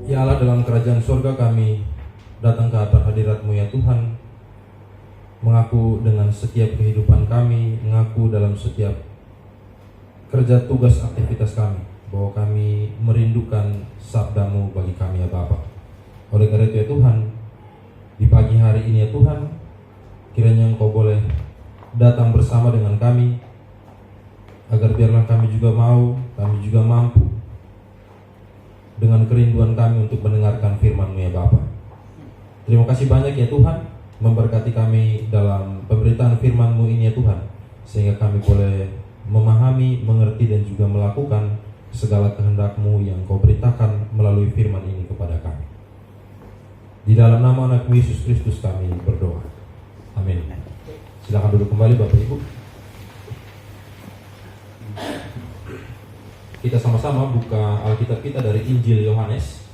Ya Allah, dalam kerajaan surga kami datang ke hadirat-Mu ya Tuhan, mengaku dengan setiap kehidupan kami, mengaku dalam setiap kerja tugas aktivitas kami, bahwa kami merindukan sabda-Mu bagi kami ya Bapa. Oleh karena itu ya Tuhan, di pagi hari ini ya Tuhan, kiranya Engkau boleh datang bersama dengan kami, agar biarlah kami juga mau, kami juga mampu dengan kerinduan kami untuk mendengarkan firman-Mu ya Bapa. Terima kasih banyak ya Tuhan, memberkati kami dalam pemberitaan firman-Mu ini ya Tuhan, sehingga kami boleh memahami, mengerti dan juga melakukan segala kehendak-Mu yang Kau beritakan melalui firman ini kepada kami. Di dalam nama anak Yesus Kristus kami berdoa. Amin. Silakan duduk kembali Bapak Ibu. Kita sama-sama buka Alkitab kita dari Injil Yohanes.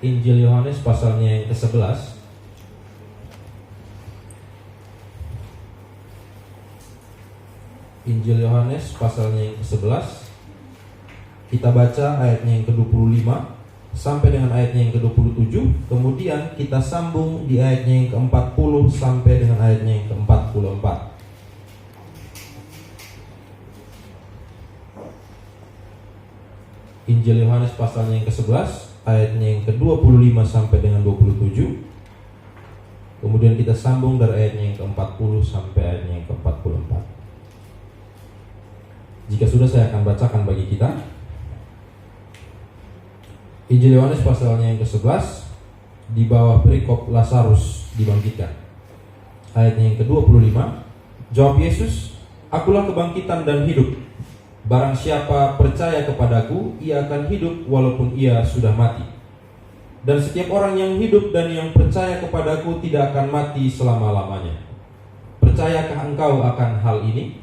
Injil Yohanes pasalnya yang ke-11. Injil Yohanes pasalnya yang ke-11. Kita baca ayatnya yang ke-25 sampai dengan ayatnya yang ke-27. Kemudian kita sambung di ayatnya yang ke-40 sampai dengan ayatnya yang ke-44. Injil Yohanes pasalnya yang ke-11, ayatnya yang ke-25 sampai dengan 27. Kemudian kita sambung dari ayatnya yang ke-40 sampai ayatnya yang ke-44. Jika sudah, saya akan bacakan bagi kita. Injil Yohanes pasalnya yang ke-11, di bawah perikop Lazarus dibangkitkan. Ayatnya yang ke-25, jawab Yesus, "Akulah kebangkitan dan hidup. Barang siapa percaya kepadaku, ia akan hidup walaupun ia sudah mati. Dan setiap orang yang hidup dan yang percaya kepadaku tidak akan mati selama-lamanya. Percayakah engkau akan hal ini?"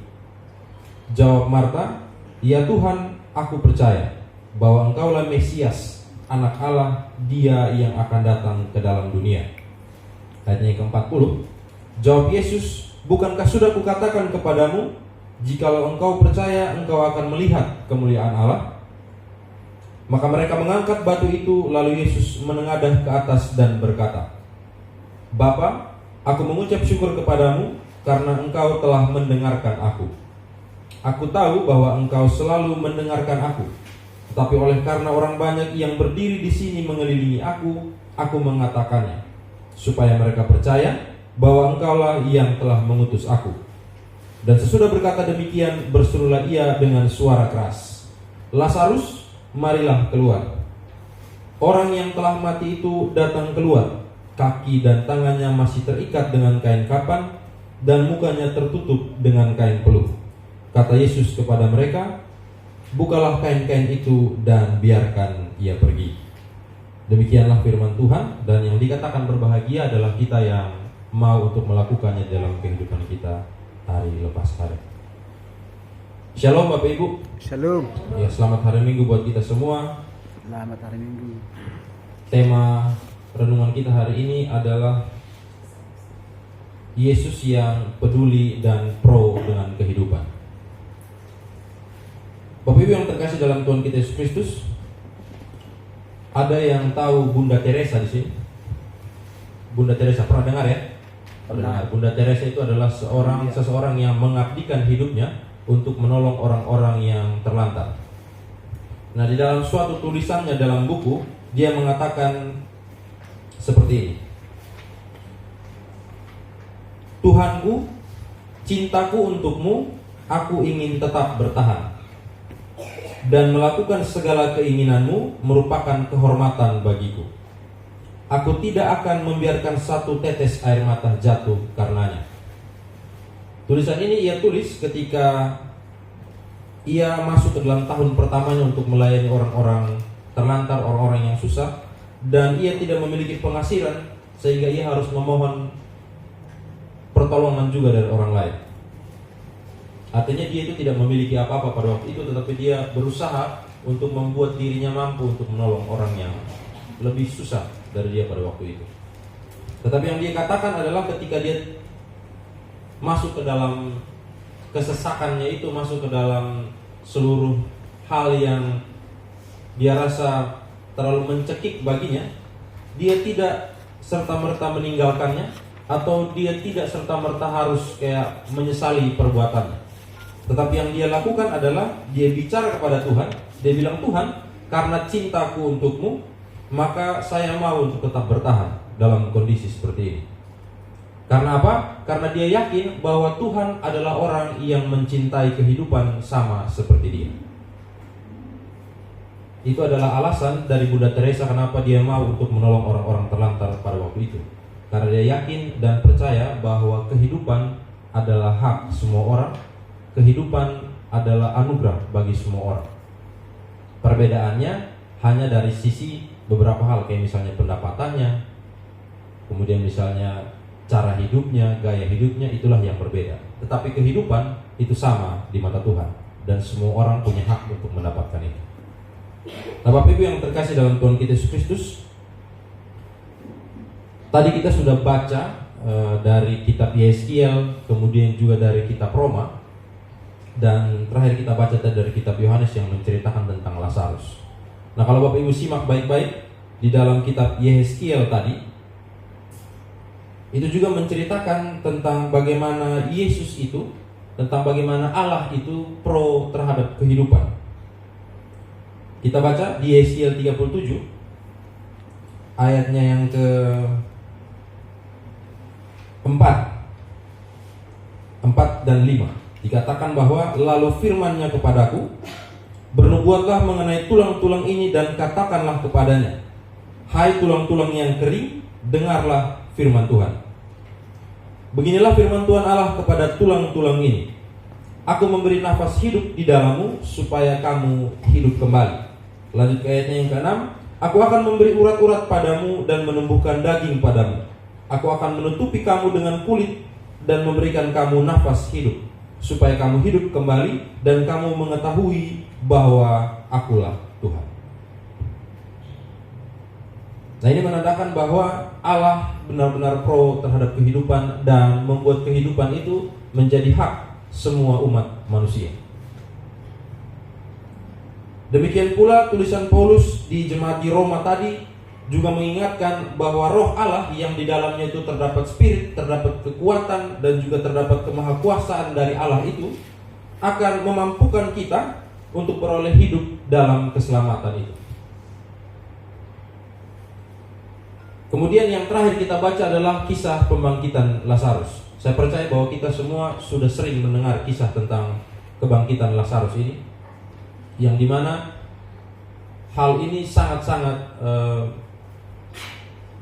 Jawab Marta, "Ya Tuhan, aku percaya bahwa engkaulah Mesias, Anak Allah, Dia yang akan datang ke dalam dunia." Ayatnya ke-40, jawab Yesus, "Bukankah sudah kukatakan kepadamu, jikalau engkau percaya, engkau akan melihat kemuliaan Allah?" Maka mereka mengangkat batu itu, lalu Yesus menengadah ke atas dan berkata, "Bapa, aku mengucap syukur kepadamu karena engkau telah mendengarkan aku. Aku tahu bahwa engkau selalu mendengarkan aku, tetapi oleh karena orang banyak yang berdiri di sini mengelilingi aku mengatakannya, supaya mereka percaya bahwa engkaulah yang telah mengutus aku." Dan sesudah berkata demikian, berserulah ia dengan suara keras, "Lazarus, marilah keluar." Orang yang telah mati itu datang keluar, kaki dan tangannya masih terikat dengan kain kapan, dan mukanya tertutup dengan kain peluh. Kata Yesus kepada mereka, "Bukalah kain-kain itu dan biarkan ia pergi." Demikianlah firman Tuhan, dan yang dikatakan berbahagia adalah kita yang mau untuk melakukannya dalam kehidupan kita hari lepas hari. Shalom Bapak Ibu. Shalom. Ya, selamat hari Minggu buat kita semua. Selamat hari Minggu. Tema renungan kita hari ini adalah Yesus yang peduli dan pro dengan kehidupan. Bapak Ibu yang terkasih dalam Tuhan kita Yesus Kristus, ada yang tahu Bunda Teresa di sini? Bunda Teresa pernah dengar ya? Pernah. Bunda Teresa itu adalah seseorang yang mengabdikan hidupnya untuk menolong orang-orang yang terlantar. Nah, di dalam suatu tulisannya dalam buku, dia mengatakan seperti ini. "Tuhanku, cintaku untukmu, aku ingin tetap bertahan. Dan melakukan segala keinginanmu merupakan kehormatan bagiku. Aku tidak akan membiarkan satu tetes air mata jatuh karenanya." Tulisan ini ia tulis ketika ia masuk ke dalam tahun pertamanya untuk melayani orang-orang terlantar, orang-orang yang susah, dan ia tidak memiliki penghasilan sehingga ia harus memohon pertolongan juga dari orang lain. Artinya dia itu tidak memiliki apa-apa pada waktu itu, tetapi dia berusaha untuk membuat dirinya mampu untuk menolong orang yang lebih susah dari dia pada waktu itu. Tetapi yang dia katakan adalah ketika dia masuk ke dalam kesesakannya itu, masuk ke dalam seluruh hal yang dia rasa terlalu mencekik baginya, dia tidak serta-merta meninggalkannya, atau dia tidak serta-merta harus kayak menyesali perbuatannya. Tetapi yang dia lakukan adalah dia bicara kepada Tuhan. Dia bilang, Tuhan, karena cintaku untukmu, maka saya mau untuk tetap bertahan dalam kondisi seperti ini. Karena apa? Karena dia yakin bahwa Tuhan adalah orang yang mencintai kehidupan sama seperti dia. Itu adalah alasan dari Bunda Teresa kenapa dia mau untuk menolong orang-orang terlantar pada waktu itu. Karena dia yakin dan percaya bahwa kehidupan adalah hak semua orang. Kehidupan adalah anugerah bagi semua orang. Perbedaannya hanya dari sisi beberapa hal, kayak misalnya pendapatannya, kemudian misalnya cara hidupnya, gaya hidupnya, itulah yang berbeda. Tetapi kehidupan itu sama di mata Tuhan, dan semua orang punya hak untuk mendapatkan itu. Nah, Bapak Ibu yang terkasih dalam Tuhan kita Yesus Kristus, tadi kita sudah baca dari kitab Yeskiel, kemudian juga dari kitab Roma, dan terakhir kita baca dari kitab Yohanes yang menceritakan tentang Lazarus. Nah, kalau Bapak Ibu simak baik-baik di dalam kitab Yeskiel tadi, itu juga menceritakan tentang bagaimana Yesus itu, tentang bagaimana Allah itu pro terhadap kehidupan. Kita baca di Yeskiel 37 ayatnya yang ke-4 dan 5. Dikatakan bahwa lalu firman-Nya kepadaku, bernubuatlah mengenai tulang-tulang ini dan katakanlah kepadanya, hai tulang-tulang yang kering, dengarlah firman Tuhan. Beginilah firman Tuhan Allah kepada tulang-tulang ini, aku memberi nafas hidup di dalammu supaya kamu hidup kembali. Lanjut ke ayatnya yang ke-6, aku akan memberi urat-urat padamu dan menumbuhkan daging padamu. Aku akan menutupi kamu dengan kulit dan memberikan kamu nafas hidup, supaya kamu hidup kembali dan kamu mengetahui bahwa akulah Tuhan. Nah, ini menandakan bahwa Allah benar-benar pro terhadap kehidupan dan membuat kehidupan itu menjadi hak semua umat manusia. Demikian pula tulisan Paulus di jemaat di Roma tadi juga mengingatkan bahwa roh Allah yang di dalamnya itu terdapat spirit, terdapat kekuatan, dan juga terdapat kemahakuasaan dari Allah itu akan memampukan kita untuk beroleh hidup dalam keselamatan itu. Kemudian yang terakhir kita baca adalah kisah pembangkitan Lazarus. Saya percaya bahwa kita semua sudah sering mendengar kisah tentang kebangkitan Lazarus ini, yang dimana hal ini sangat-sangat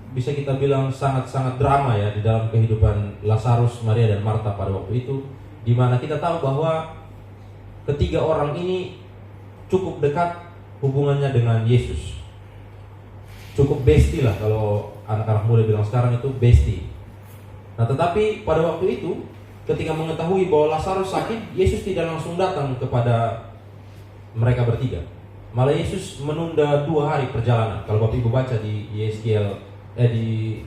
bisa kita bilang sangat-sangat drama ya di dalam kehidupan Lazarus, Maria dan Marta pada waktu itu, di mana kita tahu bahwa ketiga orang ini cukup dekat hubungannya dengan Yesus. Cukup bestie lah kalau anak-anak muda bilang sekarang itu bestie. Nah, tetapi pada waktu itu ketika mengetahui bahwa Lazarus sakit, Yesus tidak langsung datang kepada mereka bertiga. Malah Yesus menunda 2 hari perjalanan. Kalau Bapak Ibu baca di di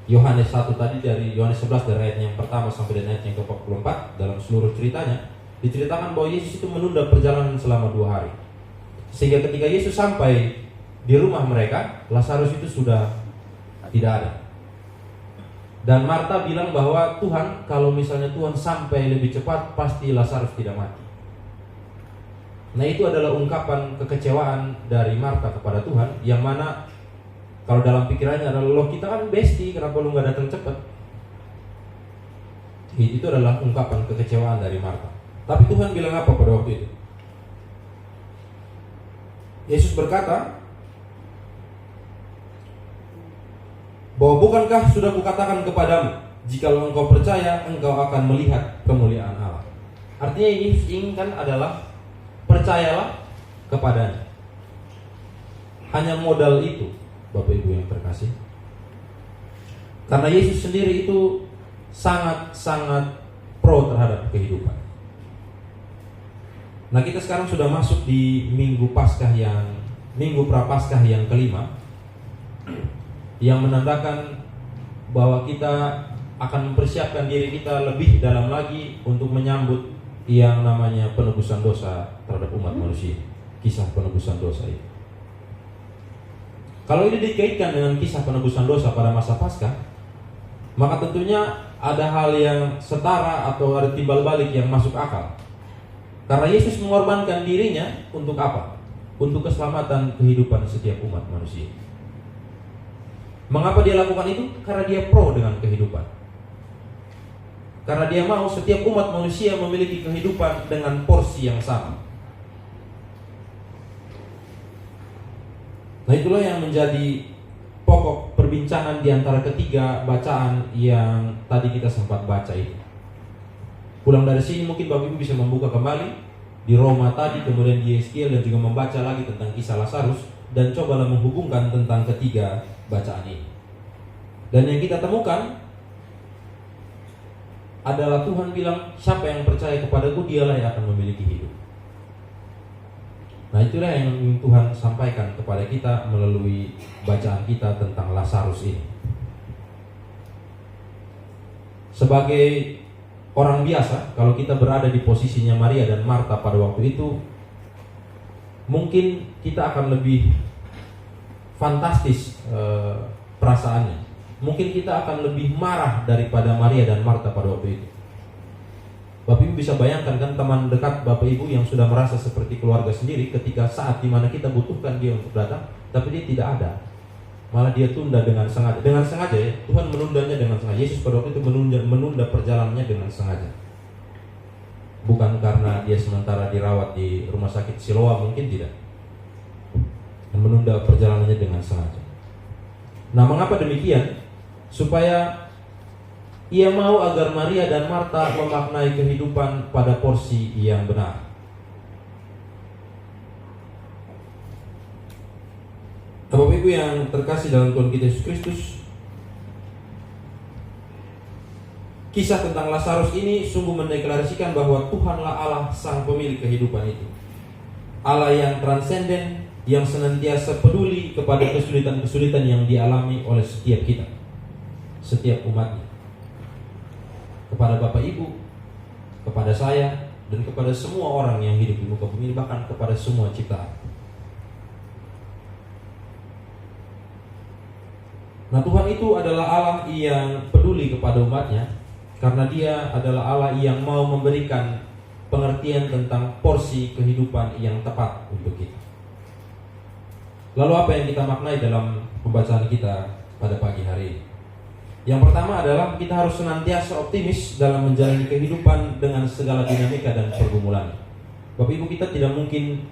Yohanes 1 tadi, dari Yohanes 11 dari ayat yang pertama sampai dengan ayat yang ke-44, dalam seluruh ceritanya diceritakan bahwa Yesus itu menunda perjalanan selama 2 hari. Sehingga ketika Yesus sampai di rumah mereka, Lazarus itu sudah tidak ada. Dan Marta bilang bahwa Tuhan, kalau misalnya Tuhan sampai lebih cepat, pasti Lazarus tidak mati. Nah, itu adalah ungkapan kekecewaan dari Marta kepada Tuhan, yang mana kalau dalam pikirannya adalah, loh kita kan bestie, kenapa lu gak datang cepat? Itu adalah ungkapan kekecewaan dari Marta. Tapi Tuhan bilang apa pada waktu itu? Yesus berkata bahwa bukankah sudah kukatakan kepadamu, jikalau engkau percaya, engkau akan melihat kemuliaan Allah. Artinya Yesus inginkan adalah percayalah kepadanya. Hanya modal itu, Bapak Ibu yang terkasih. Karena Yesus sendiri itu sangat-sangat pro terhadap kehidupan. Nah, kita sekarang sudah masuk di Minggu Prapaskah yang kelima, yang menandakan bahwa kita akan mempersiapkan diri kita lebih dalam lagi untuk menyambut yang namanya penebusan dosa terhadap umat manusia. Kisah penebusan dosa itu. Kalau ini dikaitkan dengan kisah penebusan dosa pada masa Paskah, maka tentunya ada hal yang setara atau ada timbal balik yang masuk akal. Karena Yesus mengorbankan dirinya untuk apa? Untuk keselamatan kehidupan setiap umat manusia. Mengapa dia lakukan itu? Karena dia pro dengan kehidupan. Karena dia mau setiap umat manusia memiliki kehidupan dengan porsi yang sama. Nah, itulah yang menjadi pokok perbincangan di antara ketiga bacaan yang tadi kita sempat baca itu. Pulang dari sini mungkin Bapak Ibu bisa membuka kembali di Roma tadi, kemudian di Yeskiel, dan juga membaca lagi tentang kisah Lazarus, dan cobalah menghubungkan tentang ketiga bacaan ini. Dan yang kita temukan adalah Tuhan bilang, siapa yang percaya kepadaku, dialah yang akan memiliki hidup. Nah, itulah yang ingin Tuhan sampaikan kepada kita melalui bacaan kita tentang Lazarus ini. Sebagai orang biasa, kalau kita berada di posisinya Maria dan Marta pada waktu itu, mungkin kita akan lebih fantastis perasaannya. Mungkin kita akan lebih marah daripada Maria dan Marta pada waktu itu. Bapak Ibu bisa bayangkan kan, teman dekat Bapak Ibu yang sudah merasa seperti keluarga sendiri, ketika saat dimana kita butuhkan dia untuk datang, tapi dia tidak ada. Malah dia tunda dengan sengaja. Dengan sengaja ya, Tuhan menundanya dengan sengaja. Yesus pada waktu itu menunda perjalanannya dengan sengaja. Bukan karena dia sementara dirawat di rumah sakit Siloam, mungkin tidak. Menunda perjalanannya dengan sengaja. Nah, mengapa demikian? Supaya ia mau agar Maria dan Marta memaknai kehidupan pada porsi yang benar. Bapak Ibu yang terkasih dalam Tuhan kita Yesus Kristus, kisah tentang Lazarus ini sungguh mendeklarasikan bahwa Tuhanlah Allah sang pemilik kehidupan itu. Allah yang transenden, yang senantiasa peduli kepada kesulitan-kesulitan yang dialami oleh setiap kita, setiap umatnya. Kepada Bapak Ibu, kepada saya, dan kepada semua orang yang hidup di muka bumi, bahkan kepada semua ciptaan. Nah, Tuhan itu adalah Allah yang peduli kepada umatnya, karena Dia adalah Allah yang mau memberikan pengertian tentang porsi kehidupan yang tepat untuk kita. Lalu apa yang kita maknai dalam pembacaan kita pada pagi hari ini? Yang pertama adalah kita harus senantiasa optimis dalam menjalani kehidupan dengan segala dinamika dan pergumulan. Bapak Ibu, kita tidak mungkin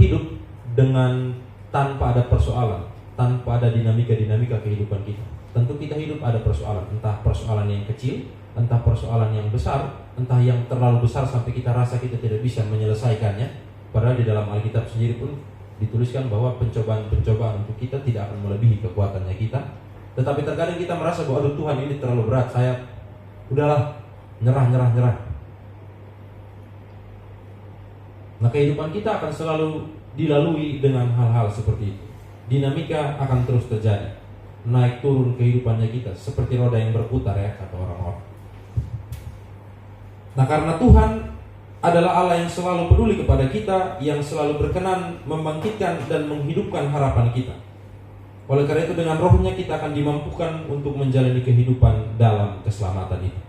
hidup dengan tanpa ada persoalan, tanpa ada dinamika-dinamika kehidupan kita. Tentu kita hidup ada persoalan, entah persoalan yang kecil, entah persoalan yang besar, entah yang terlalu besar sampai kita rasa kita tidak bisa menyelesaikannya. Padahal di dalam Alkitab sendiri pun dituliskan bahwa pencobaan-pencobaan untuk kita tidak akan melebihi kekuatannya kita. Tetapi terkadang kita merasa bahwa aduh Tuhan, ini terlalu berat, saya udahlah, nyerah. Nah, kehidupan kita akan selalu dilalui dengan hal-hal seperti itu. Dinamika akan terus terjadi, naik turun kehidupannya kita seperti roda yang berputar ya, kata orang-orang. Nah, karena Tuhan adalah Allah yang selalu peduli kepada kita, yang selalu berkenan membangkitkan dan menghidupkan harapan kita. Oleh karena itu dengan rohnya kita akan dimampukan untuk menjalani kehidupan dalam keselamatan itu.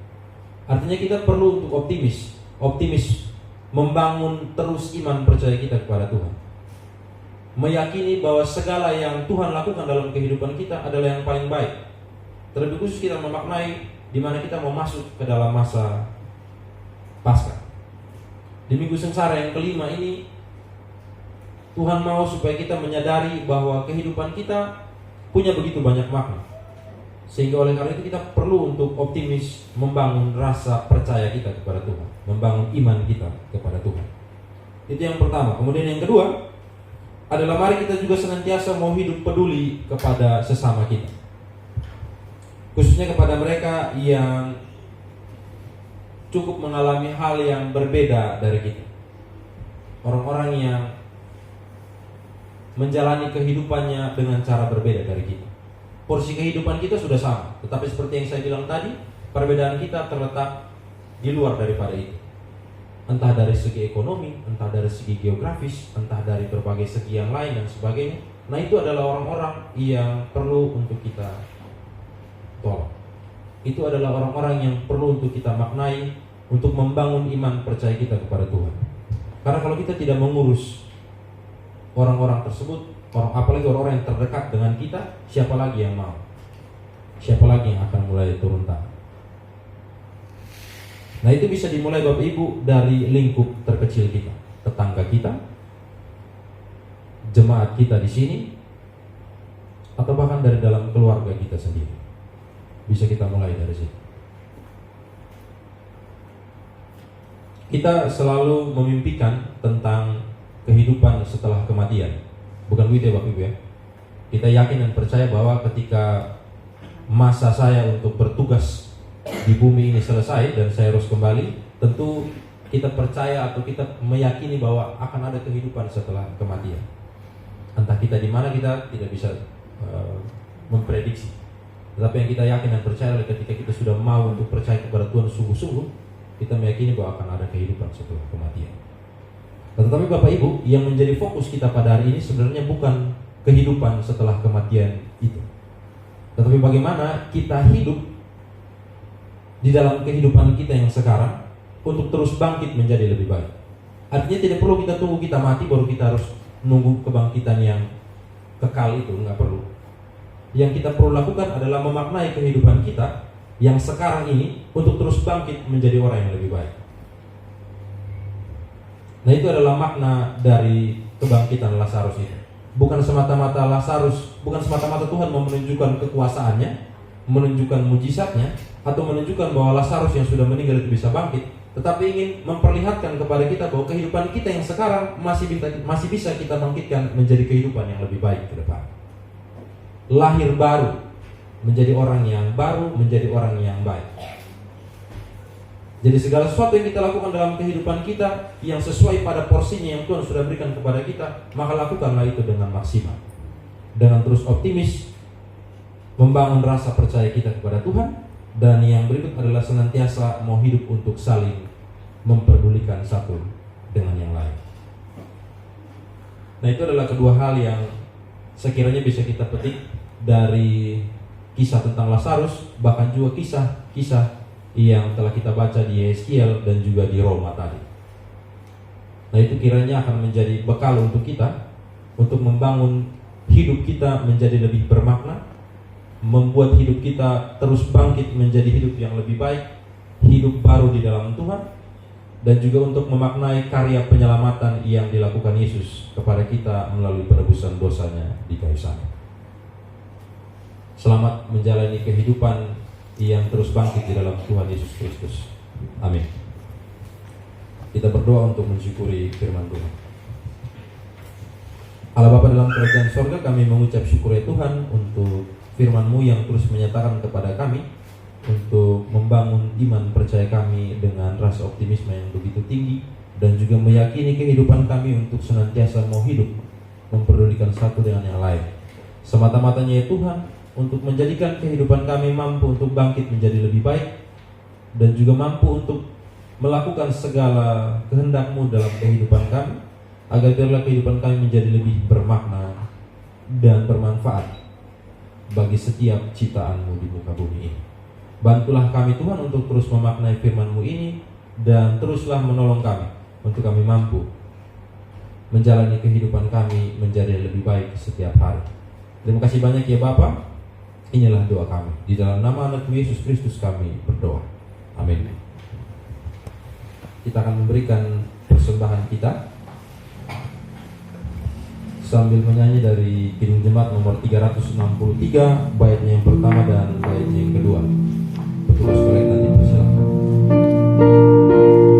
Artinya kita perlu untuk optimis, membangun terus iman percaya kita kepada Tuhan. Meyakini bahwa segala yang Tuhan lakukan dalam kehidupan kita adalah yang paling baik. Terlebih khusus kita memaknai di mana kita mau masuk ke dalam masa Paskah. Di minggu sengsara yang kelima ini, Tuhan mau supaya kita menyadari bahwa kehidupan kita punya begitu banyak makna. Sehingga oleh karena itu kita perlu untuk optimis, membangun rasa percaya kita kepada Tuhan, membangun iman kita kepada Tuhan. Itu yang pertama. Kemudian yang kedua adalah mari kita juga senantiasa mau hidup peduli kepada sesama kita, khususnya kepada mereka yang cukup mengalami hal yang berbeda dari kita. Orang-orang yang menjalani kehidupannya dengan cara berbeda dari kita. Porsi kehidupan kita sudah sama, tetapi seperti yang saya bilang tadi, perbedaan kita terletak di luar daripada itu. Entah dari segi ekonomi, entah dari segi geografis, entah dari berbagai segi yang lain dan sebagainya. Nah, itu adalah orang-orang yang perlu untuk kita tolong. Itu adalah orang-orang yang perlu untuk kita maknai, untuk membangun iman percaya kita kepada Tuhan. Karena kalau kita tidak mengurus orang-orang tersebut, apalagi orang-orang yang terdekat dengan kita, siapa lagi yang mau? Siapa lagi yang akan mulai turun tangan? Nah, itu bisa dimulai Bapak Ibu dari lingkup terkecil kita, tetangga kita, jemaat kita di sini, atau bahkan dari dalam keluarga kita sendiri. Bisa kita mulai dari situ. Kita selalu memimpikan tentang kehidupan setelah kematian. Bukan begitu ya Bapak Ibu ya. Kita yakin dan percaya bahwa ketika masa saya untuk bertugas di bumi ini selesai dan saya harus kembali, tentu kita percaya atau kita meyakini bahwa akan ada kehidupan setelah kematian. Entah kita di mana, kita tidak bisa memprediksi. Tetapi yang kita yakin dan percaya adalah ketika kita sudah mau untuk percaya kepada Tuhan sungguh-sungguh, kita meyakini bahwa akan ada kehidupan setelah kematian. Tetapi Bapak Ibu, yang menjadi fokus kita pada hari ini sebenarnya bukan kehidupan setelah kematian itu, tetapi bagaimana kita hidup di dalam kehidupan kita yang sekarang untuk terus bangkit menjadi lebih baik. Artinya tidak perlu kita tunggu kita mati baru kita harus nunggu kebangkitan yang kekal, itu nggak perlu. Yang kita perlu lakukan adalah memaknai kehidupan kita yang sekarang ini untuk terus bangkit menjadi orang yang lebih baik. Nah, itu adalah makna dari kebangkitan Lazarus itu. Bukan semata-mata Tuhan mau menunjukkan kekuasaannya, menunjukkan mujizatnya, atau menunjukkan bahwa Lazarus yang sudah meninggal itu bisa bangkit, tetapi ingin memperlihatkan kepada kita bahwa kehidupan kita yang sekarang masih bisa kita bangkitkan menjadi kehidupan yang lebih baik ke depan. Lahir baru, menjadi orang yang baru, menjadi orang yang baik. Jadi segala sesuatu yang kita lakukan dalam kehidupan kita yang sesuai pada porsinya yang Tuhan sudah berikan kepada kita, maka lakukanlah itu dengan maksimal, dengan terus optimis, membangun rasa percaya kita kepada Tuhan. Dan yang berikut adalah senantiasa mau hidup untuk saling memperdulikan satu dengan yang lain. Nah, itu adalah kedua hal yang sekiranya bisa kita petik dari kisah tentang Lazarus, bahkan juga kisah-kisah yang telah kita baca di Yeskiel dan juga di Roma tadi. Nah, itu kiranya akan menjadi bekal untuk kita, untuk membangun hidup kita menjadi lebih bermakna, membuat hidup kita terus bangkit menjadi hidup yang lebih baik, hidup baru di dalam Tuhan, dan juga untuk memaknai karya penyelamatan yang dilakukan Yesus kepada kita melalui penebusan dosanya di kayu salib. Selamat menjalani kehidupan yang terus bangkit di dalam Tuhan Yesus Kristus. Amin. Kita berdoa untuk mensyukuri firman Tuhan. Allah Bapa dalam kerajaan sorga, kami mengucap syukur ya Tuhan untuk firman-Mu yang terus menyatakan kepada kami untuk membangun iman percaya kami dengan rasa optimisme yang begitu tinggi, dan juga meyakini kehidupan kami untuk senantiasa mau hidup memperdulikan satu dengan yang lain. Semata-matanya ya Tuhan, untuk menjadikan kehidupan kami mampu untuk bangkit menjadi lebih baik, dan juga mampu untuk melakukan segala kehendak-Mu dalam kehidupan kami, agar biarlah kehidupan kami menjadi lebih bermakna dan bermanfaat bagi setiap ciptaan-Mu di muka bumi ini. Bantulah kami Tuhan untuk terus memaknai firman-Mu ini, dan teruslah menolong kami untuk kami mampu menjalani kehidupan kami menjadi lebih baik setiap hari. Terima kasih banyak ya Bapa. Inilah doa kami. Di dalam nama anak Yesus Kristus kami berdoa. Amin. Kita akan memberikan persembahan kita sambil menyanyi dari Kidung Jemaat nomor 363, baitnya yang pertama dan baitnya yang kedua. Petugas kolek nanti persilakan. Hidupku selalu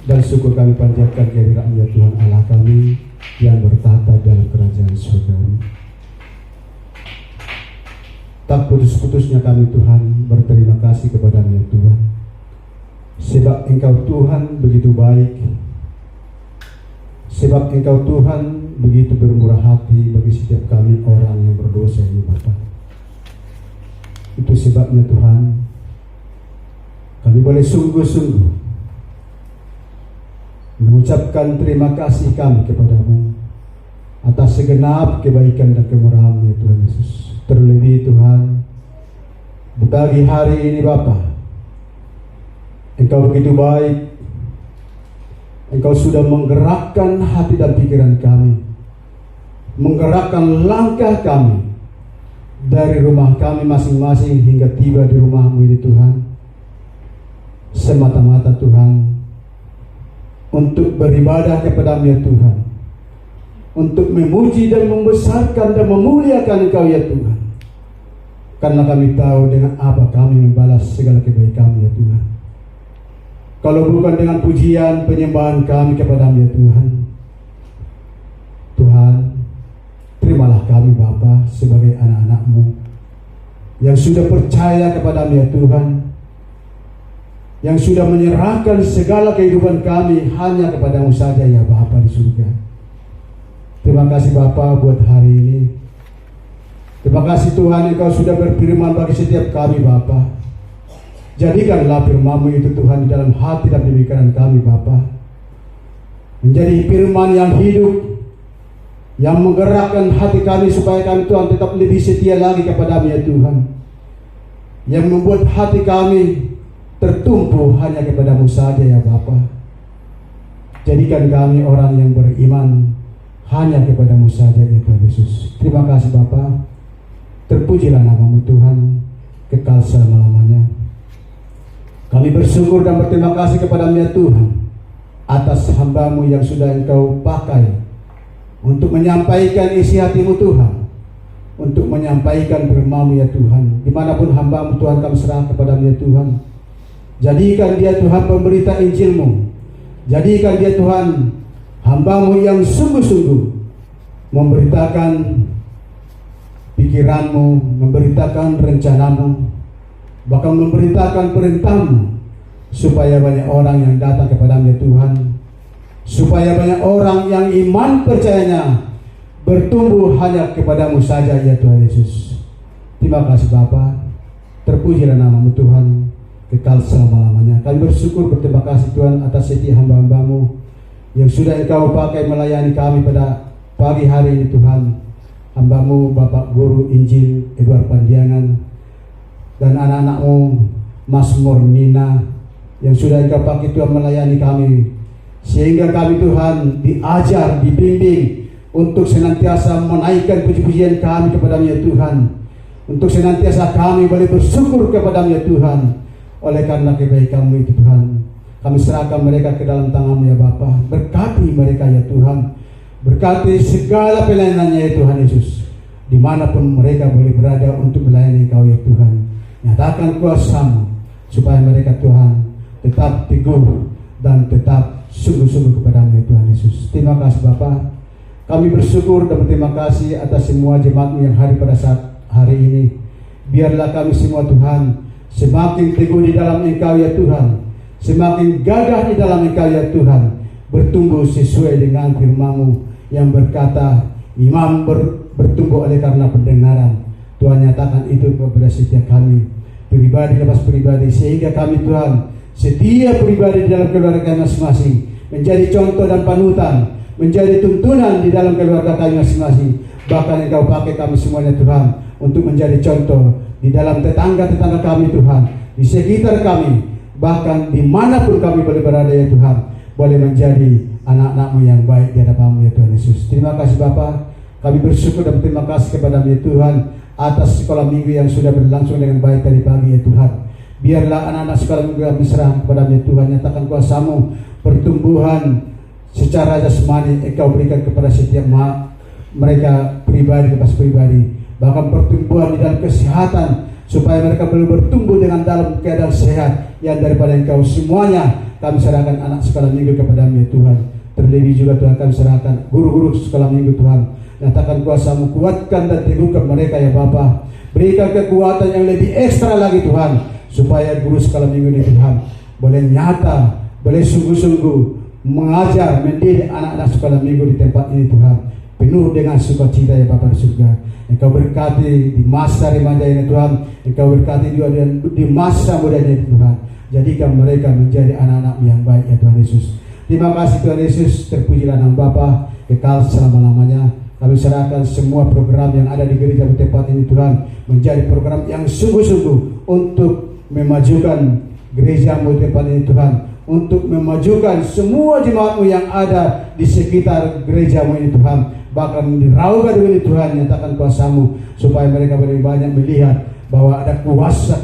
dan syukur kami panjatkan kehadirat ya Tuhan Allah kami yang bertahta dalam kerajaan surga. Tak putus-putusnya kami Tuhan berterima kasih kepada-Mu ya Tuhan. Sebab Engkau Tuhan begitu baik. Sebab Engkau Tuhan begitu bermurah hati bagi setiap kami orang yang berdosa ini Bapa. Itu sebabnya Tuhan, kami boleh sungguh-sungguh mengucapkan terima kasih kami kepada-Mu atas segenap kebaikan dan kemurahan-Mu ya Tuhan Yesus. Terlebih Tuhan, di pagi hari ini Bapa, Engkau begitu baik. Engkau sudah menggerakkan hati dan pikiran kami, menggerakkan langkah kami dari rumah kami masing-masing hingga tiba di rumah-Mu ini Tuhan, semata-mata Tuhan untuk beribadah kepada-Mu ya Tuhan, untuk memuji dan membesarkan dan memuliakan Engkau ya Tuhan. Karena kami tahu dengan apa kami membalas segala kebaikan-Mu ya Tuhan. Kalau bukan dengan pujian penyembahan kami kepada-Mu ya Tuhan. Tuhan, terimalah kami Bapa sebagai anak-anak-Mu yang sudah percaya kepada-Mu ya Tuhan, yang sudah menyerahkan segala kehidupan kami hanya kepada-Mu saja ya Bapa di surga. Terima kasih Bapa buat hari ini. Terima kasih Tuhan Engkau sudah berfirman bagi setiap kami Bapa. Jadikanlah firman-Mu itu Tuhan di dalam hati dan pemikiran kami Bapa, menjadi firman yang hidup, yang menggerakkan hati kami supaya kami Tuhan tetap lebih setia lagi kepada-Mu ya Tuhan, yang membuat hati kami tertumpu hanya kepada-Mu saja ya Bapa. Jadikan kami orang yang beriman hanya kepada-Mu saja ya Tuhan Yesus. Terima kasih Bapa. Terpujilah nama-Mu Tuhan kekal selama-lamanya. Kami bersyukur dan berterima kasih kepada-Mu ya Tuhan atas hamba-Mu yang sudah Engkau pakai untuk menyampaikan isi hati-Mu Tuhan, untuk menyampaikan firman-Mu ya Tuhan. Dimanapun hamba-Mu Tuhan kami serah kepada-Mu ya Tuhan. Jadikan dia Tuhan pemberita Injil-Mu. Jadikan dia Tuhan hamba-Mu yang sungguh-sungguh memberitakan pikiran-Mu, memberitakan rencana-Mu, bahkan memberitakan perintah-Mu, supaya banyak orang yang datang kepada-Mu ya Tuhan, supaya banyak orang yang iman percayanya bertumbuh hanya kepada-Mu saja ya Tuhan Yesus. Terima kasih Bapa. Terpujilah nama-Mu Tuhan kekal selama-lamanya. Kami bersyukur berterima kasih Tuhan atas setiap hamba-hamba-Mu yang sudah Engkau pakai melayani kami pada pagi hari ini Tuhan. Hamba-Mu Bapak Guru Injil Edward Pandiangan dan anak-anak-Mu Mazmur Nina yang sudah Engkau pakai Tuhan melayani kami, sehingga kami Tuhan diajar, dibimbing untuk senantiasa menaikkan puji-pujian kami kepada-Mu ya Tuhan, untuk senantiasa kami boleh bersyukur kepada-Mu ya Tuhan. Oleh karena kebaikan-Mu itu Tuhan, kami serahkan mereka ke dalam tangan-Mu ya Bapa. Berkati mereka ya Tuhan, berkati segala pelayanannya ya Tuhan Yesus, dimanapun mereka boleh berada untuk melayani Engkau ya Tuhan. Nyatakan kuasa-Mu supaya mereka Tuhan tetap teguh dan tetap sungguh-sungguh kepada-Mu ya Tuhan Yesus. Terima kasih Bapa. Kami bersyukur dan berterima kasih atas semua jemaat-Mu yang hadir pada saat hari ini. Biarlah kami semua Tuhan semakin teguh di dalam Engkau ya Tuhan, semakin gagah di dalam Engkau ya Tuhan, bertumbuh sesuai dengan firman-Mu yang berkata iman bertumbuh oleh karena pendengaran. Tuhan nyatakan itu kepada setiap kami, pribadi lepas pribadi, sehingga kami Tuhan setiap pribadi di dalam keluarga masing-masing menjadi contoh dan panutan, menjadi tuntunan di dalam keluarga kami masing-masing. Bahkan Engkau pakai kami semuanya Tuhan untuk menjadi contoh di dalam tetangga-tetangga kami Tuhan, di sekitar kami, bahkan dimanapun kami boleh berada ya Tuhan, boleh menjadi anak-anak-Mu yang baik di hadapan-Mu ya Tuhan Yesus. Terima kasih Bapa. Kami bersyukur dan berterima kasih kepada-Mu ya Tuhan atas sekolah minggu yang sudah berlangsung dengan baik tadi pagi ya Tuhan. Biarlah anak-anak sekolah minggu kami serah kepada-Mu ya Tuhan. Nyatakan kuasa-Mu, pertumbuhan secara jasmani Engkau berikan kepada setiap mereka pribadi lepas pribadi, bahkan pertumbuhan di dalam kesehatan supaya mereka boleh bertumbuh dengan dalam keadaan sehat yang daripada Engkau semuanya kami serahkan anak sekolah minggu kepada-Mu ya Tuhan. Terlebih juga Tuhan kami serahkan guru-guru sekolah minggu Tuhan. Nyatakan kuasa-Mu, kuatkan dan teguhkan mereka ya Bapa. Berikan kekuatan yang lebih ekstra lagi Tuhan, supaya guru sekolah minggu ini Tuhan boleh nyata, boleh sungguh-sungguh mengajar, mendidik anak-anak sekolah minggu di tempat ini Tuhan, penuh dengan sukacita ya Bapa di surga. Engkau berkati di masa remaja ini Tuhan, Engkau berkati juga di masa mudanya ini Tuhan. Jadikan mereka menjadi anak-anak yang baik ya Tuhan Yesus. Terima kasih Tuhan Yesus, terpujilah nama Bapa kekal selama-lamanya. Kami serahkan semua program yang ada di gereja tempat ini Tuhan, menjadi program yang sungguh-sungguh untuk memajukan gereja-Mu tempat ini Tuhan, untuk memajukan semua jemaat-Mu yang ada di sekitar gereja-Mu ini Tuhan. Bahkan dirauhkan ini Tuhan, nyatakan kuasa-Mu supaya mereka boleh banyak melihat bahwa ada kuasa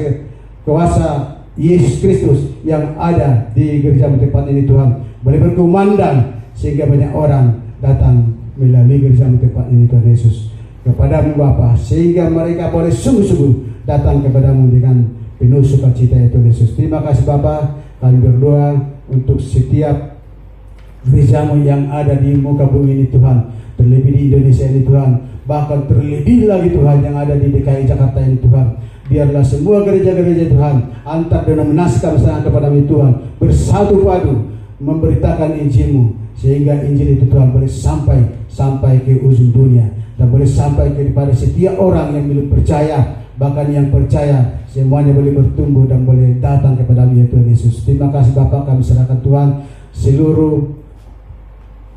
Yesus Kristus yang ada di gereja-Mu tempat ini Tuhan, boleh berkumandang sehingga banyak orang datang melalui gereja-Mu tempat ini Tuhan Yesus kepada-Mu Bapa, sehingga mereka boleh sungguh-sungguh datang kepada-Mu dengan penuh sukacita ya Tuhan Yesus. Terima kasih Bapa, kami berdoa untuk setiap gereja-Mu yang ada di muka bumi ini Tuhan, terlebih di Indonesia ini Tuhan, bahkan terlebih lagi Tuhan yang ada di DKI Jakarta ini Tuhan. Biarlah semua gereja-gereja Tuhan antar denominasi kami serahkan kepada-Mu Tuhan, bersatu padu memberitakan Injil-Mu, sehingga Injil itu Tuhan boleh sampai ke ujung dunia, dan boleh sampai kepada setiap orang yang belum percaya, bahkan yang percaya semuanya boleh bertumbuh dan boleh datang kepada-Mu ya Tuhan Yesus. Terima kasih Bapa, kami serahkan Tuhan seluruh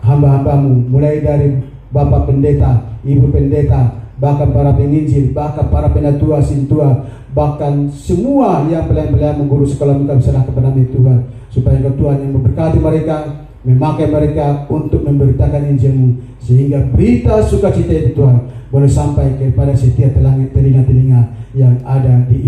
hamba-hamba-Mu, mulai dari Bapak Pendeta, Ibu Pendeta, bahkan para penginjil, bahkan para penatua, sintua, bahkan semua yang pelayan-pelayan mengguru sekolah kami serahkan kepada-Mu ya Tuhan, supaya Engkau Tuhan yang memberkati mereka, memakai mereka untuk memberitakan Injil-Mu, sehingga berita sukacita itu Tuhan boleh sampai kepada setiap telinga-telinga yang ada di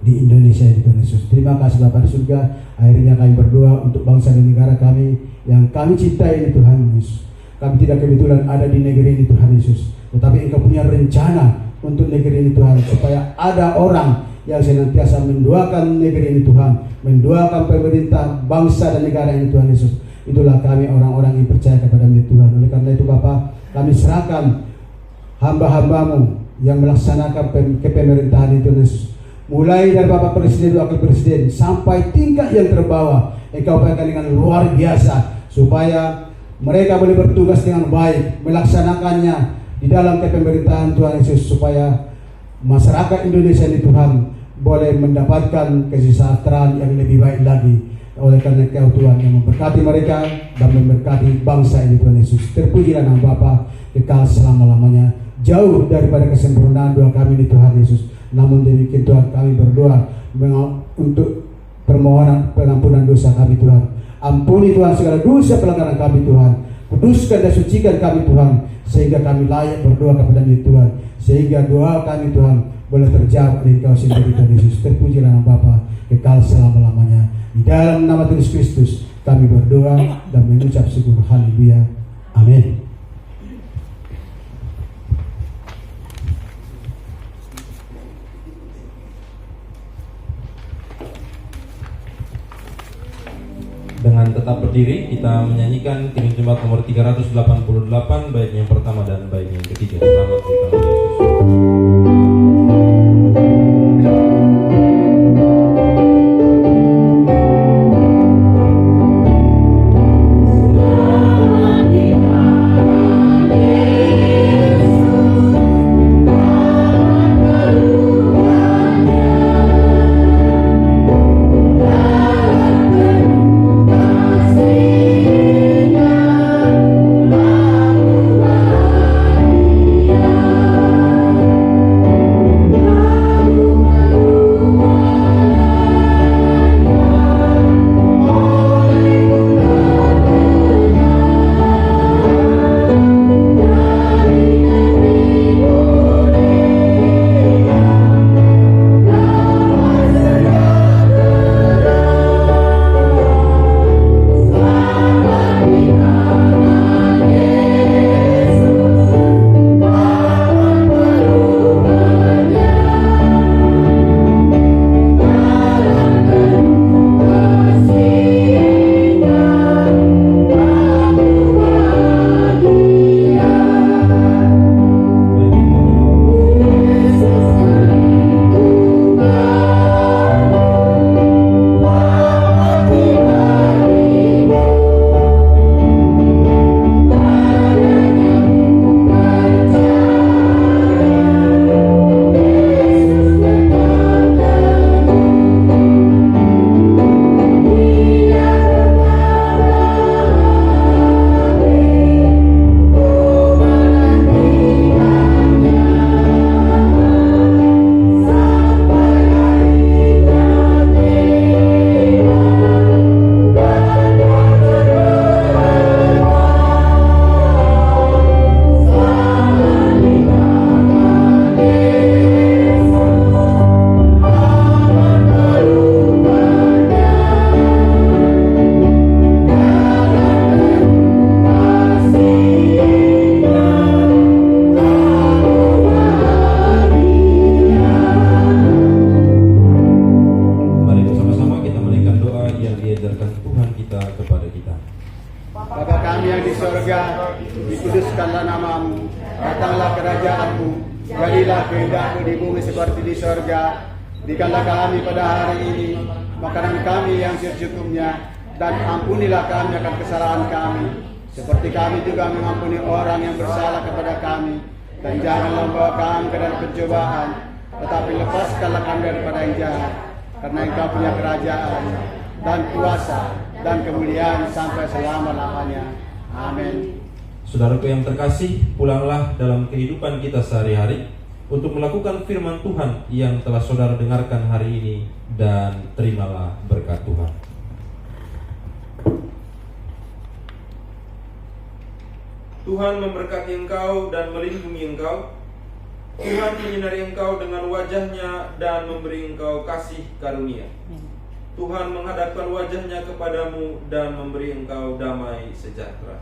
Indonesia itu Tuhan Yesus. Terima kasih Bapa di surga. Akhirnya kami berdoa untuk bangsa dan negara kami yang kami cintai ini Tuhan Yesus. Kami tidak kebetulan ada di negeri ini Tuhan Yesus, tetapi Engkau punya rencana untuk negeri ini Tuhan, supaya ada orang yang senantiasa mendoakan negeri ini Tuhan, mendoakan pemerintah, bangsa dan negara ini Tuhan Yesus. Itulah kami orang-orang yang percaya kepada-Mu Tuhan. Oleh karena itu Bapa, kami serahkan hamba-hamba-Mu yang melaksanakan kepemerintahan itu Yesus, mulai dari Bapak Presiden, Wakil Presiden, sampai tingkat yang terbawah. Engkau pakai dengan luar biasa, supaya mereka boleh bertugas dengan baik, melaksanakannya di dalam kepemerintahan Tuhan Yesus, supaya masyarakat Indonesia ini Tuhan boleh mendapatkan kesejahteraan yang lebih baik lagi. Oleh karena Engkau Tuhan yang memberkati mereka dan memberkati bangsa ini Tuhan Yesus. Terpujilah nama Bapa kekal selama-lamanya, jauh daripada kesempurnaan doa kami di Tuhan Yesus. Namun demikian Tuhan, kami berdoa untuk permohonan pengampunan dosa kami Tuhan. Ampuni Tuhan segala dosa pelanggaran kami Tuhan, kuduskan dan sucikan kami Tuhan, sehingga kami layak berdoa kepada-Mu Tuhan, sehingga doa kami Tuhan boleh terjawab oleh Engkau sendiri Tuhan Yesus. Terpujilah nama Bapa kekal selama-lamanya. Di dalam nama Tuhan Yesus Kristus kami berdoa dan mengucap syukur. Haleluya. Amin. Dengan tetap berdiri, kita menyanyikan Kidung Jemaat nomor 388, bait yang pertama dan bait yang ketiga. Selamat datang Yesus. Bapa kami yang di sorga, dikuduskanlah namamu, datanglah kerajaanmu, jadilah kehendakmu di bumi seperti di sorga. Berikanlah kami pada hari ini makanan kami yang secukupnya, dan ampunilah kami akan kesalahan kami, seperti kami juga mengampuni orang yang bersalah kepada kami. Dan janganlah membawa kami ke dalam pencobaan, tetapi lepaskanlah kami daripada yang jahat, karena Engkau punya kerajaan dan kuasa dan kemuliaan sampai selama-lamanya. Amin. Saudaraku yang terkasih, pulanglah dalam kehidupan kita sehari-hari untuk melakukan firman Tuhan yang telah saudara dengarkan hari ini, dan terimalah berkat Tuhan. Tuhan memberkati engkau dan melindungi engkau. Tuhan menyinari engkau dengan wajah-Nya dan memberi engkau kasih karunia. Tuhan menghadapkan wajah-Nya kepadamu dan memberi engkau damai sejahtera.